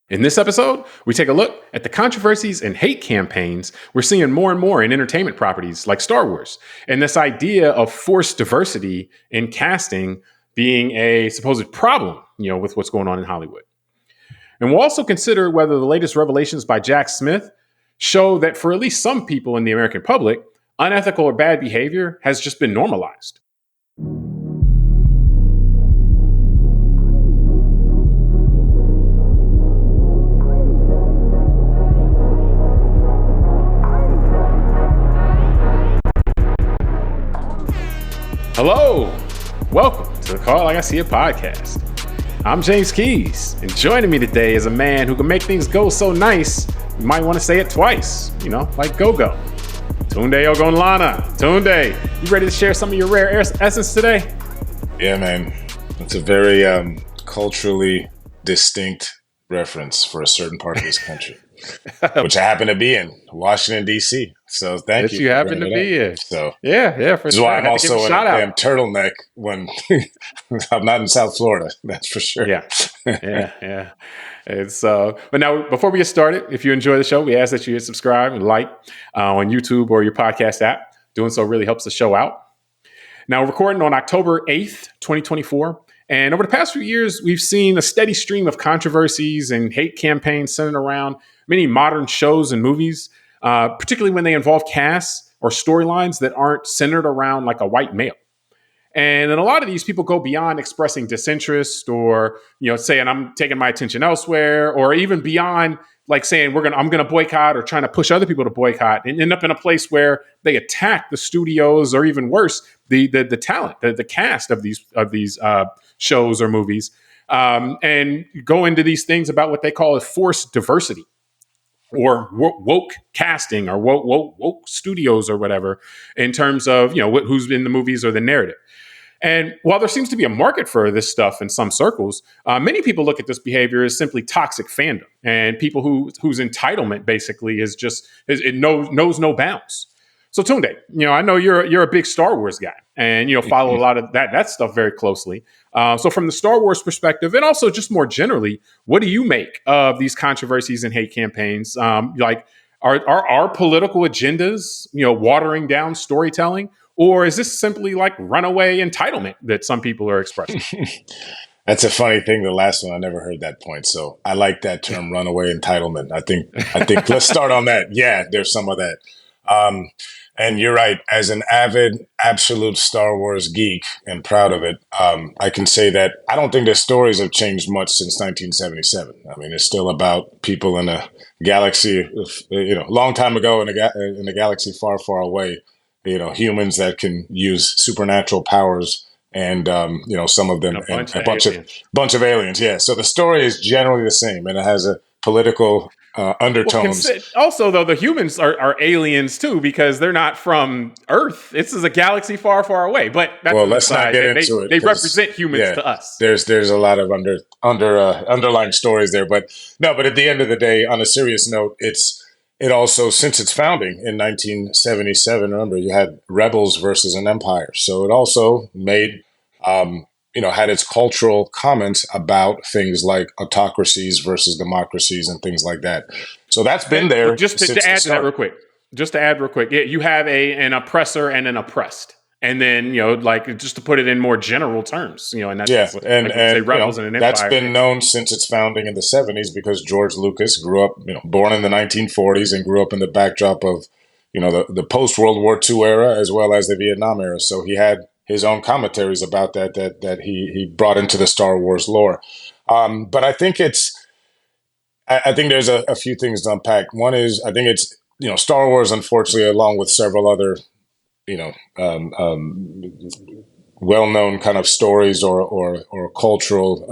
In this episode, we take a look at the controversies and hate campaigns we're seeing more and more in entertainment properties like Star Wars, and this idea of forced diversity in casting being a supposed problem, with what's going on in Hollywood. And we'll also consider whether the latest revelations by Jack Smith show that for at least some people in the American public, unethical or bad behavior has just been normalized. Hello, welcome to the Call Like I See It podcast. I'm James Keys, and joining me today is a man who can make things go so nice, you might want to say it twice, like go-go. Tunde Ogunlana. Tunde, you ready to share some of your rare essence today? Yeah, man. It's a very culturally distinct reference for a certain part of this country, which I happen to be in, Washington, D.C. So thank you. You happen to be in. So yeah, for this sure. is why I'm also in a damn turtleneck when I'm not in South Florida. That's for sure. Yeah. It's but now before we get started, if you enjoy the show, we ask that you hit subscribe and like on YouTube or your podcast app. Doing so really helps the show out. Now, we're recording on October 8th, 2024. And over the past few years, we've seen a steady stream of controversies and hate campaigns centered around many modern shows and movies, particularly when they involve casts or storylines that aren't centered around like a white male. And then a lot of these people go beyond expressing disinterest or, saying I'm taking my attention elsewhere, or even beyond like saying I'm going to boycott or trying to push other people to boycott, and end up in a place where they attack the studios or even worse, the talent, the cast of these shows or movies, and go into these things about what they call a forced diversity or woke casting or woke studios or whatever in terms of, who's in the movies or the narrative. And while there seems to be a market for this stuff in some circles, many people look at this behavior as simply toxic fandom and people whose entitlement basically is just it knows no bounds. So Tunde, I know you're a big Star Wars guy and follow a lot of that stuff very closely. So from the Star Wars perspective, and also just more generally, what do you make of these controversies and hate campaigns? Like, are political agendas watering down storytelling? Or is this simply like runaway entitlement that some people are expressing? That's a funny thing. The last one, I never heard that point. So I like that term, runaway entitlement. I think let's start on that. Yeah, there's some of that. And you're right. As an avid, absolute Star Wars geek and proud of it, I can say that I don't think the stories have changed much since 1977. I mean, it's still about people in a galaxy, long time ago in a galaxy far, far away. Humans that can use supernatural powers, and some of them, and a bunch of aliens. Yeah. So the story is generally the same, and it has a political undertones. Also, though, the humans are aliens too, because they're not from Earth. This is a galaxy far, far away. But let's not get into it. They represent humans to us. There's a lot of underlying stories there, but at the end of the day, on a serious note, it also, since its founding in 1977, remember, you had rebels versus an empire. So it also made, had its cultural comments about things like autocracies versus democracies and things like that. So that's been there. Just to add to that real quick. Yeah, you have an oppressor and an oppressed. And then, just to put it in more general terms, and that's rebels and an empire. That's been known since its founding in the 70s because George Lucas grew up, born in the 1940s and grew up in the backdrop of, the post-World War II era as well as the Vietnam era. So he had his own commentaries about that he brought into the Star Wars lore. But I think I think there's a few things to unpack. One is, I think it's, Star Wars, unfortunately, along with several other well-known kind of stories or cultural,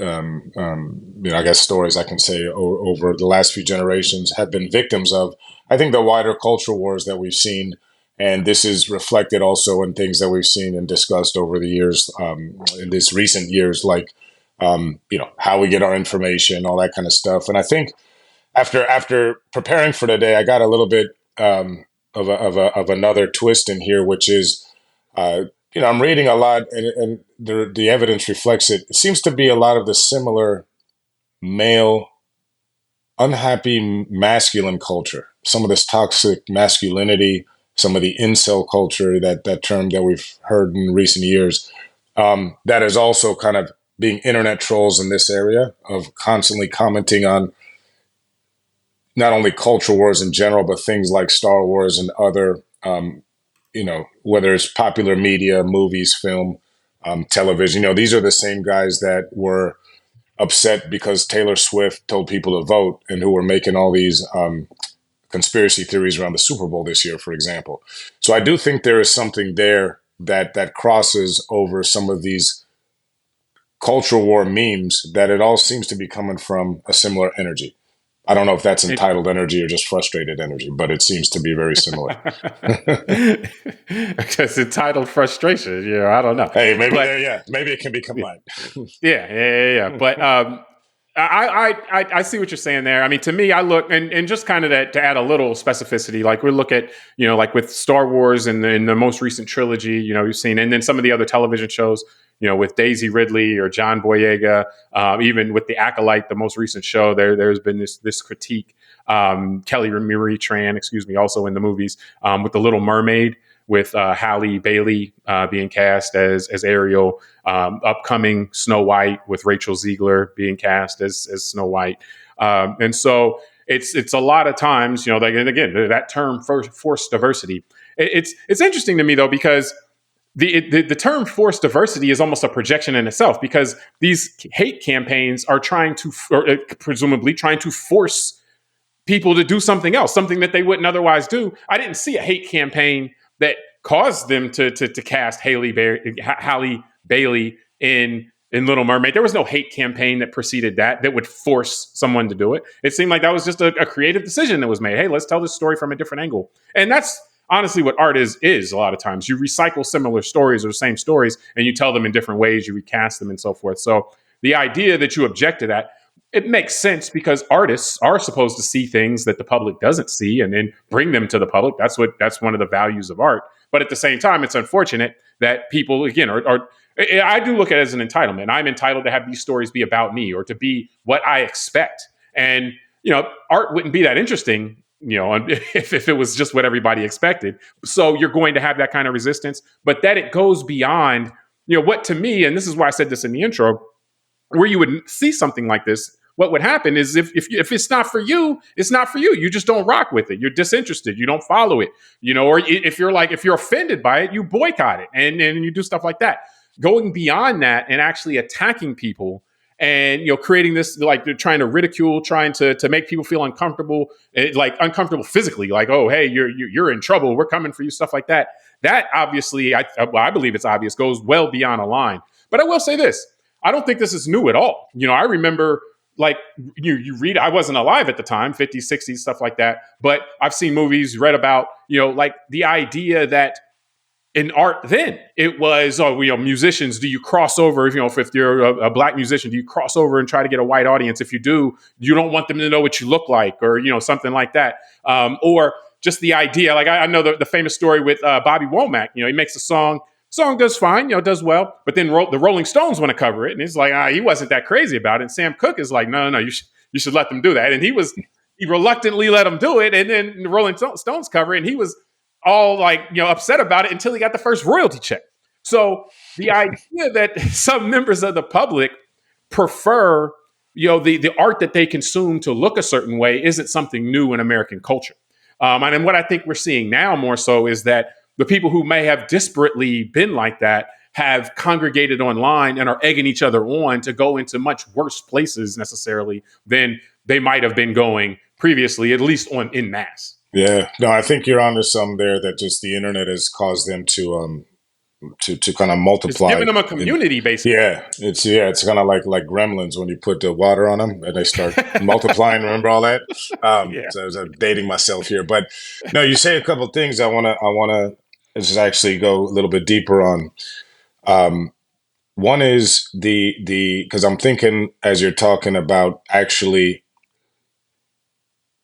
I guess stories I can say over the last few generations have been victims of, I think, the wider cultural wars that we've seen. And this is reflected also in things that we've seen and discussed over the years, in this recent years, like, how we get our information, all that kind of stuff. And I think after preparing for today, I got a little bit, of another twist in here, which is, I'm reading a lot, and the evidence reflects it. It seems to be a lot of the similar male unhappy masculine culture, some of this toxic masculinity, some of the incel culture, that term that we've heard in recent years, that is also kind of being internet trolls in this area of constantly commenting on not only culture wars in general, but things like Star Wars and other, whether it's popular media, movies, film, television. These are the same guys that were upset because Taylor Swift told people to vote and who were making all these conspiracy theories around the Super Bowl this year, for example. So I do think there is something there that crosses over some of these cultural war memes, that it all seems to be coming from a similar energy. I don't know if that's entitled energy or just frustrated energy, but it seems to be very similar. It's entitled frustration. I don't know. Hey, maybe it can be combined. Yeah. But I see what you're saying there. I mean, to me, I look and just kind of to add a little specificity, like we look at, like with Star Wars and in the most recent trilogy, you've seen, and then some of the other television shows, with Daisy Ridley or John Boyega, even with The Acolyte, the most recent show, there's been this critique. Kelly Marie Tran, also in the movies, with The Little Mermaid, with Halle Bailey being cast as Ariel, upcoming Snow White with Rachel Ziegler being cast as Snow White, and so it's a lot of times, and again, that term forced diversity. It's interesting to me though, because the term forced diversity is almost a projection in itself, because these hate campaigns are presumably trying to force people to do something else, something that they wouldn't otherwise do. I didn't see a hate campaign that caused them to cast Halle Bailey in Little Mermaid. There was no hate campaign that preceded that would force someone to do it. It seemed like that was just a creative decision that was made. Hey, let's tell this story from a different angle. And that's honestly what art is a lot of times. You recycle similar stories or the same stories, and you tell them in different ways, you recast them and so forth. So the idea that you object to that, it makes sense, because artists are supposed to see things that the public doesn't see and then bring them to the public. That's one of the values of art. But at the same time, it's unfortunate that people, again, I do look at it as an entitlement. I'm entitled to have these stories be about me or to be what I expect. And, art wouldn't be that interesting, if it was just what everybody expected. So you're going to have that kind of resistance, but that it goes beyond, what to me, and this is why I said this in the intro, where you would see something like this, what would happen is if it's not for you, it's not for you. You just don't rock with it. You're disinterested. You don't follow it, or if you're offended by it, you boycott it and you do stuff like that. Going beyond that and actually attacking people and, creating this, like they're trying to ridicule, trying to make people feel uncomfortable, like uncomfortable physically, like, oh, hey, you're in trouble. We're coming for you. Stuff like that. That obviously, I believe it's obvious, goes well beyond a line. But I will say this. I don't think this is new at all. I remember, like, you read, I wasn't alive at the time, 50s, 60s, stuff like that. But I've seen movies, read about, like the idea that in art then it was, musicians, do you cross over? If you're a black musician, do you cross over and try to get a white audience? If you do, you don't want them to know what you look like, or, something like that. Or just the idea, like I know the famous story with Bobby Womack. He makes a song does fine, does well, but then the Rolling Stones want to cover it, and it's like, he wasn't that crazy about it. And Sam Cooke is like, no, you should let them do that. And he reluctantly let them do it, and then the Rolling Stones cover it, and he was all like, upset about it until he got the first royalty check. So the idea that some members of the public prefer, the art that they consume to look a certain way isn't something new in American culture. And what I think we're seeing now more so is that the people who may have disparately been like that have congregated online and are egging each other on to go into much worse places necessarily than they might have been going previously, at least in mass. Yeah, no, I think you're onto something there, that just the internet has caused them to kind of multiply. It's giving them a community, basically. It's kind of like gremlins when you put the water on them and they start multiplying. Remember all that? So I'm dating myself here, but no, you say a couple of things I wanna just actually go a little bit deeper on. One is because I'm thinking, as you're talking about, actually,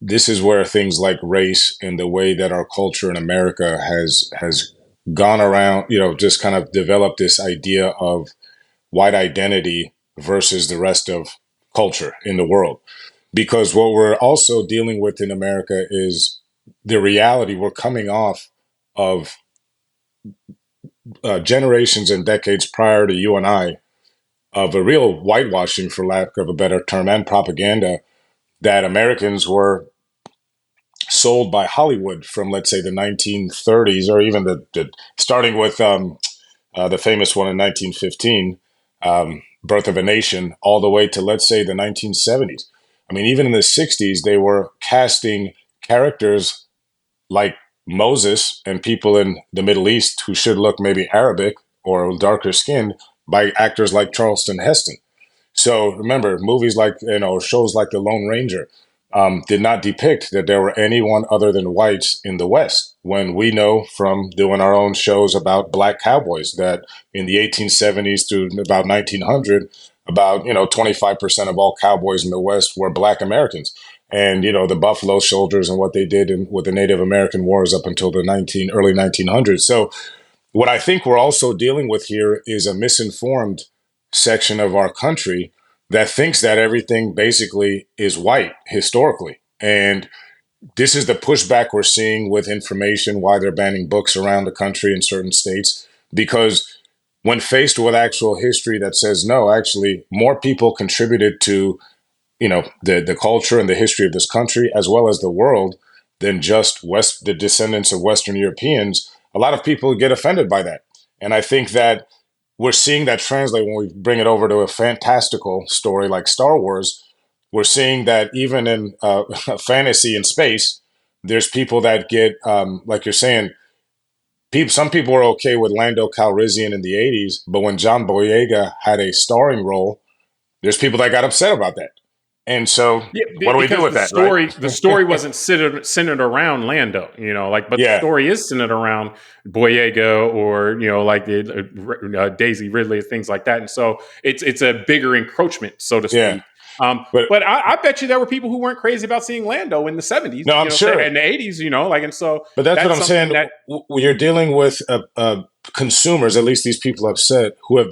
this is where things like race and the way that our culture in America has gone around, just kind of developed this idea of white identity versus the rest of culture in the world. because what we're also dealing with in America is the reality. We're coming off of generations and decades prior to you and I of a real whitewashing, for lack of a better term, and propaganda that Americans were sold by Hollywood from, let's say, the 1930s, or even starting with the famous one in 1915, Birth of a Nation, all the way to, let's say, the 1970s. I mean, even in the 60s, they were casting characters like Moses and people in the Middle East who should look maybe Arabic or darker skinned by actors like Charleston Heston. So remember, movies like, shows like The Lone Ranger did not depict that there were anyone other than whites in the West. When we know from doing our own shows about black cowboys that in the 1870s through about 1900, about 25% of all cowboys in the West were black Americans. And the Buffalo Soldiers and what they did with the Native American wars up until the early 1900s. So what I think we're also dealing with here is a misinformed section of our country that thinks that everything basically is white historically. And this is the pushback we're seeing with information, why they're banning books around the country in certain states, because when faced with actual history that says no, actually more people contributed to the culture and the history of this country as well as the world than just the descendants of Western Europeans, a lot of people get offended by that. And I think that we're seeing that translate when we bring it over to a fantastical story like Star Wars. We're seeing that even in fantasy and space, there's people that get, like you're saying, some people are okay with Lando Calrissian in the 80s, but when John Boyega had a starring role, there's people that got upset about that. And so, what do we do with that? Right? The story wasn't centered around Lando, but the story is centered around Boyega or like Daisy Ridley, things like that. And so it's a bigger encroachment, so to speak. But I bet you there were people who weren't crazy about seeing Lando in the 70s. No, I'm sure. In the 80s, and so. But that's what I'm saying. When you're dealing with consumers, at least these people have said, who have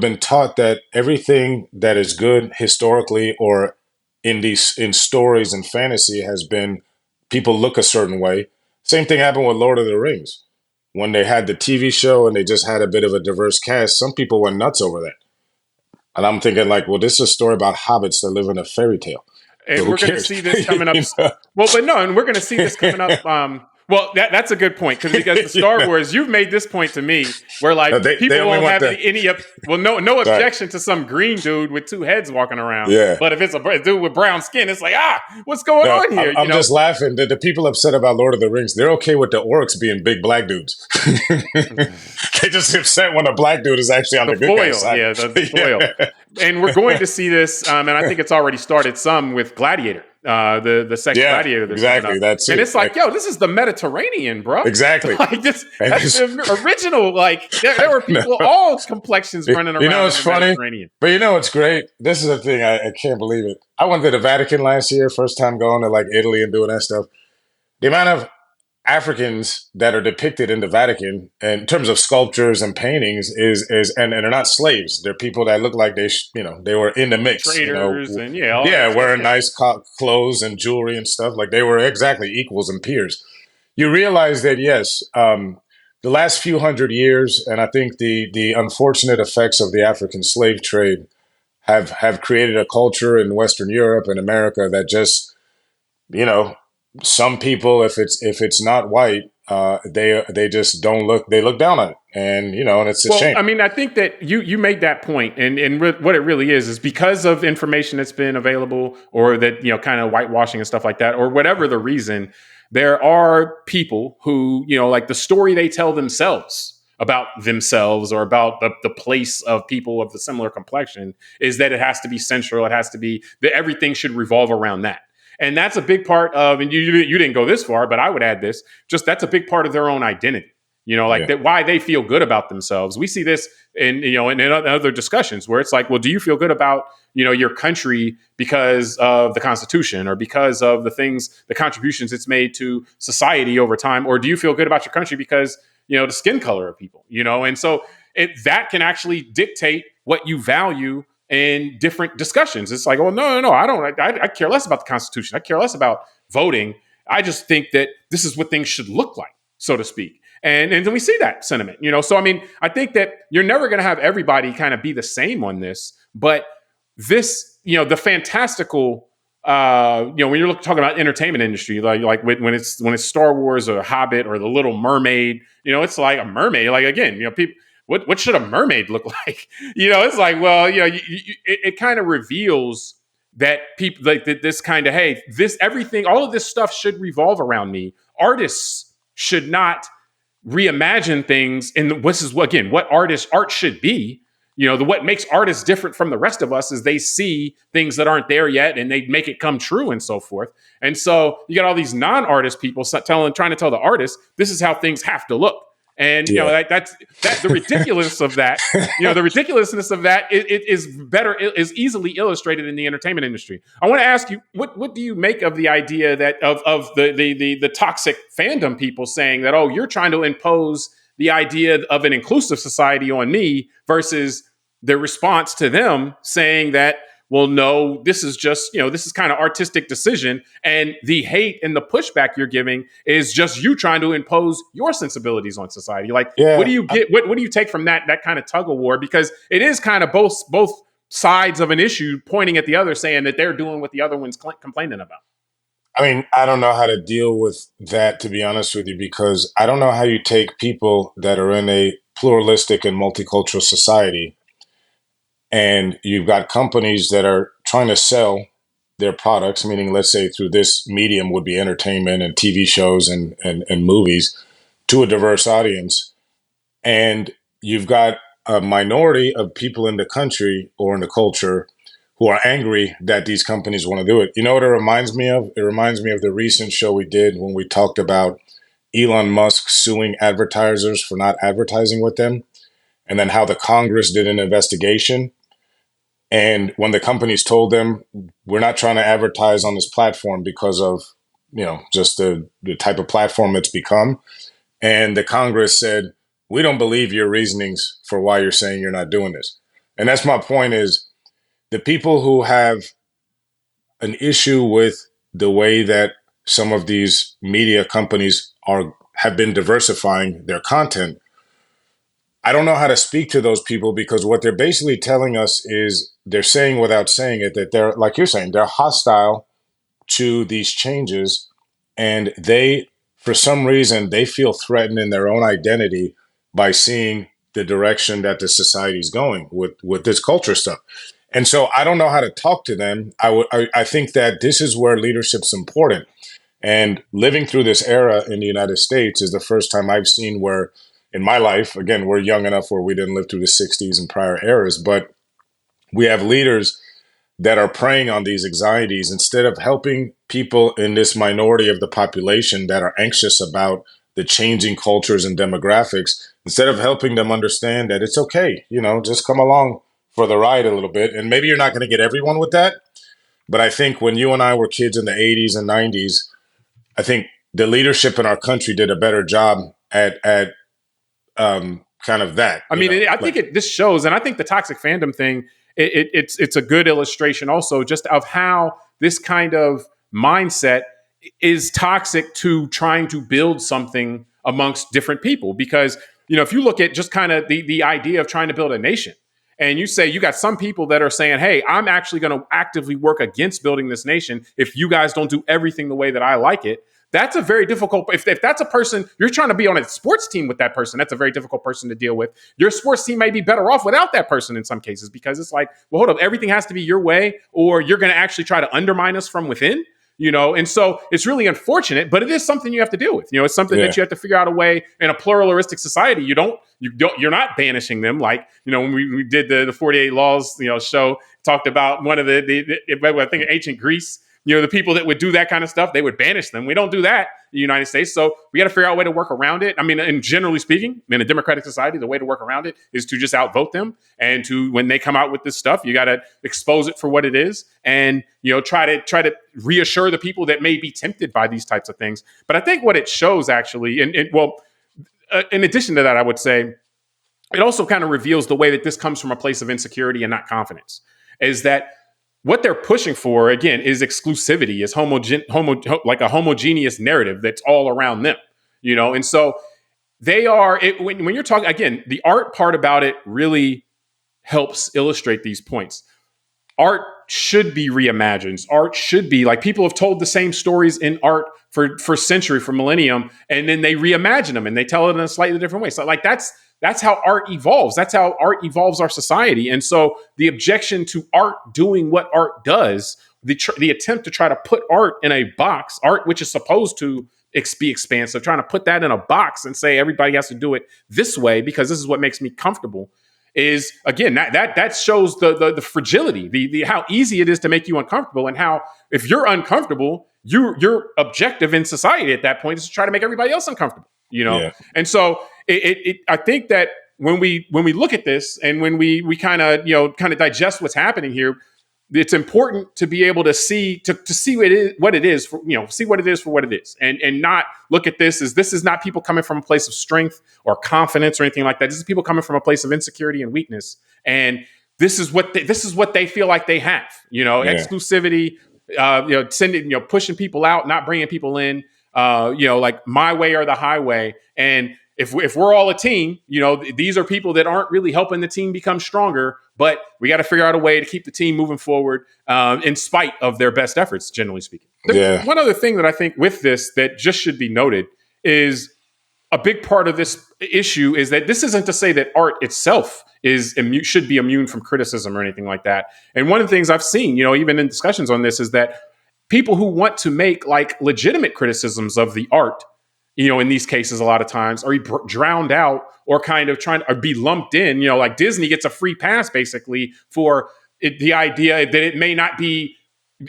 been taught that everything that is good historically or in stories and fantasy has been, people look a certain way. Same thing happened with Lord of the Rings. When they had the TV show and they just had a bit of a diverse cast, some people went nuts over that. And I'm thinking like, well, this is a story about hobbits that live in a fairy tale. And so we're going to see this coming up. And we're going to see this coming up. That's a good point because the Star Wars, you've made this point to me where people won't have no objection to some green dude with two heads walking around. Yeah. But if it's a dude with brown skin, it's like, what's going on here? I'm just laughing. The people upset about Lord of the Rings, they're okay with the orcs being big black dudes. They just upset when a black dude is actually on the good guy's side. Yeah, the foil. And we're going to see this, and I think it's already started some with Gladiator. The second Gladiator. Exactly. That's and it's like, this is the Mediterranean, bro. Exactly. That's the original. There were people all complexions running around. It's funny, but it's great. This is the thing. I can't believe it. I went to the Vatican last year, first time going to Italy and doing that stuff. The amount of Africans that are depicted in the Vatican in terms of sculptures and paintings is and they're not slaves. They're people that look like they were in the mix. Traders and wearing nice clothes and jewelry and stuff. Like they were exactly equals and peers. You realize that, yes, the last few hundred years, and I think the unfortunate effects of the African slave trade have created a culture in Western Europe and America that just, some people, if it's not white, they just don't look. They look down on it, and and it's a shame. I mean, I think that you made that point, and what it really is because of information that's been available, or that kind of whitewashing and stuff like that, or whatever the reason. There are people who like the story they tell themselves about themselves or about the place of people of the similar complexion is that it has to be central. It has to be that everything should revolve around that. And that's a big part of, and you didn't go this far, but I would add this, just that's a big part of their own identity, that why they feel good about themselves. We see this in other discussions where it's like, well, do you feel good about, your country because of the Constitution or because of the contributions it's made to society over time? Or do you feel good about your country because, the skin color of people, and so that can actually dictate what you value in different discussions. It's like, oh, no, I care less about the Constitution. I care less about voting. I just think that this is what things should look like, so to speak. And then we see that sentiment, So, I mean, I think that you're never going to have everybody kind of be the same on this, but this, the fantastical, when you're talking about entertainment industry, like when it's Star Wars or Hobbit or the Little Mermaid, it's like a mermaid. Like, again, people, what should a mermaid look like? It's like, well, it kind of reveals that people like this kind of, hey, this everything, all of this stuff should revolve around me. Artists should not reimagine things, and this is what art should be. What makes artists different from the rest of us is they see things that aren't there yet and they make it come true and so forth. And so you got all these non-artist people trying to tell the artists this is how things have to look. And that's the ridiculous of that. The ridiculousness of that is easily illustrated in the entertainment industry. I want to ask you, what do you make of the idea that of the toxic fandom people saying that, oh, you're trying to impose the idea of an inclusive society on me, versus the response to them saying that, well, no, this is just, this is kind of artistic decision. And the hate and the pushback you're giving is just you trying to impose your sensibilities on society. Like, what do you get? What do you take from that kind of tug of war? Because it is kind of both sides of an issue pointing at the other, saying that they're doing what the other one's complaining about. I mean, I don't know how to deal with that, to be honest with you, because I don't know how you take people that are in a pluralistic and multicultural society, and you've got companies that are trying to sell their products, meaning, let's say, through this medium would be entertainment and TV shows and movies, to a diverse audience. And you've got a minority of people in the country or in the culture who are angry that these companies want to do it. You know what it reminds me of? It reminds me of the recent show we did when we talked about Elon Musk suing advertisers for not advertising with them, and then how the Congress did an investigation. And when the companies told them, we're not trying to advertise on this platform because of, just the type of platform it's become. And the Congress said, we don't believe your reasonings for why you're saying you're not doing this. And that's my point is, the people who have an issue with the way that some of these media companies have been diversifying their content, I don't know how to speak to those people, because what they're basically telling us is they're saying without saying it that they're, like you're saying, they're hostile to these changes, and they, for some reason, they feel threatened in their own identity by seeing the direction that the society's going with this culture stuff. And so I don't know how to talk to them. I think that this is where leadership's important. And living through this era in the United States is the first time I've seen where, in my life, again, we're young enough where we didn't live through the 60s and prior eras, but we have leaders that are preying on these anxieties instead of helping people in this minority of the population that are anxious about the changing cultures and demographics. Instead of helping them understand that it's okay, just come along for the ride a little bit. And maybe you're not going to get everyone with that. But I think when you and I were kids in the 80s and 90s, I think the leadership in our country did a better job at kind of that. I mean, I think this shows, and I think the toxic fandom thing, it's a good illustration also just of how this kind of mindset is toxic to trying to build something amongst different people. Because, if you look at just kind of the idea of trying to build a nation, and you say you got some people that are saying, hey, I'm actually going to actively work against building this nation if you guys don't do everything the way that I like it. That's a very difficult, if that's a person, you're trying to be on a sports team with that person, that's a very difficult person to deal with. Your sports team may be better off without that person in some cases, because it's like, well, hold up, everything has to be your way, or you're going to actually try to undermine us from within. And so it's really unfortunate, but it is something you have to deal with. It's something that you have to figure out a way in a pluralistic society. You're not banishing them. Like, when we did the 48 Laws, show, talked about one of I think ancient Greece, the people that would do that kind of stuff, they would banish them. We don't do that in the United States. So we got to figure out a way to work around it. I mean, and generally speaking, in a democratic society, the way to work around it is to just outvote them. And when they come out with this stuff, you got to expose it for what it is. And, try to reassure the people that may be tempted by these types of things. But I think what it shows actually, in addition to that, I would say, it also kind of reveals the way that this comes from a place of insecurity and not confidence. is that what they're pushing for, again, is exclusivity, is like a homogeneous narrative that's all around them, and so they are, when you're talking, again, the art part about it really helps illustrate these points. Art should be reimagined. Art should be like, people have told the same stories in art for century, for millennium, and then they reimagine them and they tell it in a slightly different way. So like that's how art evolves. That's how art evolves our society. And so the objection to art doing what art does, the attempt to try to put art in a box, art which is supposed to be expansive, trying to put that in a box and say everybody has to do it this way because this is what makes me comfortable, is, again, that shows the fragility, the how easy it is to make you uncomfortable, and how, if you're uncomfortable, your objective in society at that point is to try to make everybody else uncomfortable. Yeah. And so I think that when we look at this and when we kind of digest what's happening here, it's important to be able to see what it is for what it is, and not look at this as, this is not people coming from a place of strength or confidence or anything like that. This is people coming from a place of insecurity and weakness, and this is what they feel like they have. Exclusivity, pushing people out, not bringing people in. Like my way or the highway. And if we're all a team, these are people that aren't really helping the team become stronger, but we got to figure out a way to keep the team moving forward in spite of their best efforts, generally speaking. One other thing that I think with this that just should be noted is, a big part of this issue is that this isn't to say that art itself should be immune from criticism or anything like that. And one of the things I've seen, even in discussions on this, is that people who want to make like legitimate criticisms of the art, in these cases, a lot of times are drowned out or kind of trying to be lumped in. Like Disney gets a free pass basically for the idea that it may not be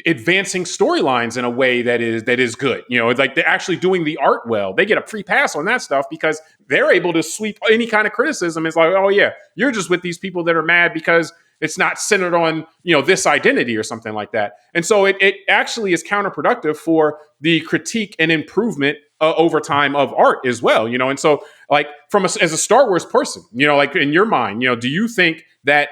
advancing storylines in a way that is good. Like they're actually doing the art well. They get a free pass on that stuff because they're able to sweep any kind of criticism. It's like, oh yeah, you're just with these people that are mad because it's not centered on, this identity or something like that. And so it actually is counterproductive for the critique and improvement over time of art as well. And so like as a Star Wars person, like in your mind, do you think that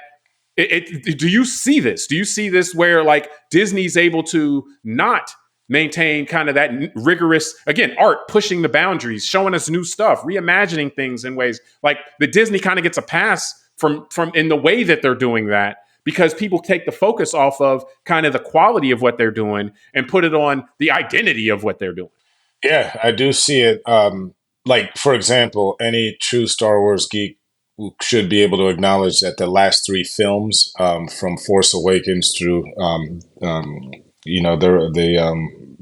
do you see this? Do you see this where like Disney's able to not maintain kind of that rigorous, again, art pushing the boundaries, showing us new stuff, reimagining things in ways like the Disney kind of gets a pass from in the way that they're doing that, because people take the focus off of kind of the quality of what they're doing and put it on the identity of what they're doing? Yeah, I do see it. Like, for example, any true Star Wars geek should be able to acknowledge that the last three films, from Force Awakens through, the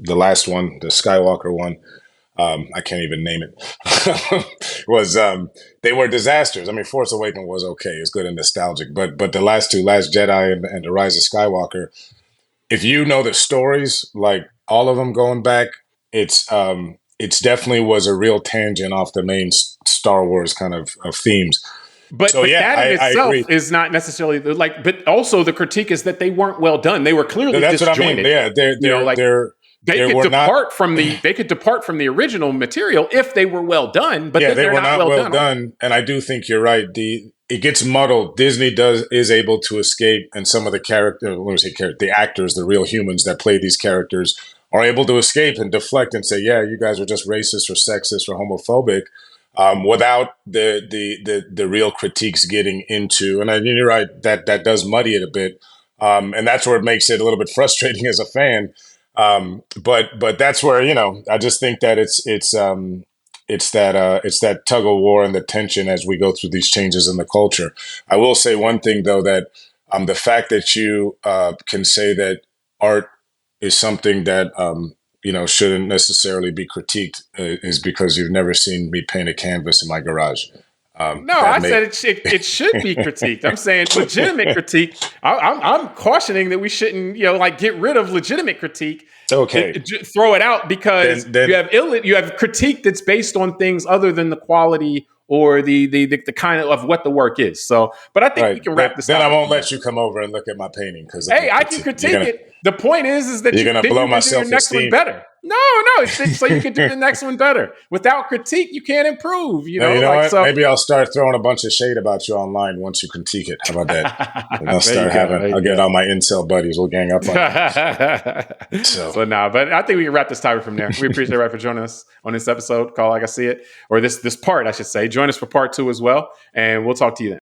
last one, the Skywalker one, I can't even name it, was they were disasters. I mean, Force Awakens was okay; it's good and nostalgic, but the last two, Last Jedi and The Rise of Skywalker, if you know the stories, like all of them going back, it's definitely was a real tangent off the main Star Wars kind of themes. But that in itself is not necessarily but also the critique is that they weren't well done. They were clearly disjointed. What I mean. They could depart from the original material if they were well done, but they were not well done. And I do think you're right. It gets muddled. Disney is able to escape, and some of the the actors, the real humans that play these characters, are able to escape and deflect and say, "Yeah, you guys are just racist or sexist or homophobic," without the real critiques getting into. And you're right, that does muddy it a bit, and that's where it makes it a little bit frustrating as a fan. But that's where, I just think that it's that tug of war and the tension as we go through these changes in the culture. I will say one thing though, that the fact that you can say that art is something that shouldn't necessarily be critiqued is because you've never seen me paint a canvas in my garage. Said it should be critiqued. I'm saying legitimate critique. I'm cautioning that we shouldn't, get rid of legitimate critique. Okay, throw it out because you have critique that's based on things other than the quality or the kind of what the work is. So, but I think we can wrap this up. Then I won't let you come over and look at my painting because I can critique it. The point is that you're going to blow my self-esteem. Next one better. No, it's so you can do the next one better. Without critique, you can't improve. No, you know Like what? so. Maybe I'll start throwing a bunch of shade about you online once you critique it. How about that? And I'll There you start go. having. There I'll you get go. all my incel buddies. We'll gang up on you. So So now, but I think we can wrap this topic from there. We appreciate for joining us on this episode called Like I See It, or this part, I should say. Join us for part 2 as well, and we'll talk to you then.